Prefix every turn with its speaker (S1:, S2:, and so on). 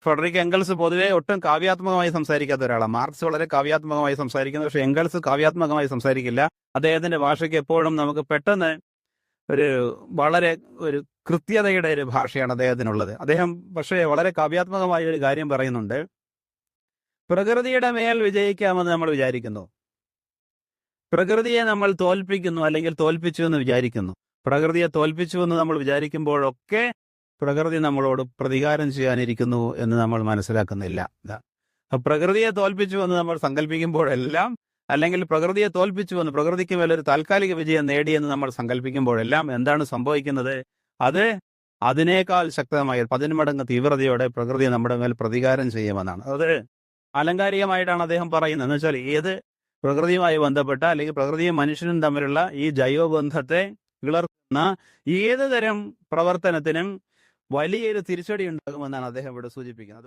S1: Frederick Engels പൊതുവെ ഒട്ടും കാവ്യാത്മകമായി സംസാരിക്കാത്ത ഒരാളാണ്. മാർക്സ് വളരെ കാവ്യാത്മകമായി സംസാരിക്കുന്നു, പക്ഷെ എംഗൽസ് കാവ്യാത്മകമായി സംസാരിക്കില്ല. അദ്ദേഹത്തിന്റെ ഭാഷയ്ക്ക് എപ്പോഴും നമുക്ക് പെട്ടെന്ന് ഒരു വളരെ ഒരു കൃത്യതയുടെ ഒരു ഭാഷയാണ് അദ്ദേഹത്തിനുള്ളത്. അദ്ദേഹം പക്ഷേ വളരെ കാവ്യാത്മകമായ ഒരു കാര്യം പറയുന്നുണ്ട്. പ്രകൃതിയുടെ മേൽ വിജയിക്കാമെന്ന് നമ്മൾ വിചാരിക്കുന്നു, പ്രകൃതിയെ നമ്മൾ തോൽപ്പിക്കുന്നു അല്ലെങ്കിൽ തോൽപ്പിച്ചു എന്ന് വിചാരിക്കുന്നു. പ്രകൃതിയെ തോൽപ്പിച്ചു എന്ന് നമ്മൾ വിചാരിക്കുമ്പോഴൊക്കെ പ്രകൃതി നമ്മളോട് പ്രതികാരം ചെയ്യാനിരിക്കുന്നു എന്ന് നമ്മൾ മനസ്സിലാക്കുന്നില്ല. പ്രകൃതിയെ തോൽപ്പിച്ചു എന്ന് നമ്മൾ സങ്കല്പിക്കുമ്പോഴെല്ലാം, അല്ലെങ്കിൽ പ്രകൃതിയെ തോൽപ്പിച്ചു എന്ന്, പ്രകൃതിക്ക് മേലൊരു താൽക്കാലിക വിജയം നേടിയെന്ന് നമ്മൾ സങ്കല്പിക്കുമ്പോഴെല്ലാം എന്താണ് സംഭവിക്കുന്നത്? അത് അതിനേക്കാൾ ശക്തമായ 10 മടങ്ങ് തീവ്രതയോടെ പ്രകൃതി നമ്മുടെ മേൽ പ്രതികാരം ചെയ്യുമെന്നാണ്. അത് ആലങ്കാരികമായിട്ടാണ് അദ്ദേഹം പറയുന്നത്. എന്ന് വെച്ചാൽ ഏത് പ്രകൃതിയുമായി ബന്ധപ്പെട്ട അല്ലെങ്കിൽ പ്രകൃതിയും മനുഷ്യനും തമ്മിലുള്ള ഈ ജൈവബന്ധത്തെ പിളർക്കുന്ന ഏത് തരം പ്രവർത്തനത്തിനും വലിയൊരു തിരിച്ചടി ഉണ്ടാകുമെന്നാണ് അദ്ദേഹം ഇവിടെ സൂചിപ്പിക്കുന്നത്.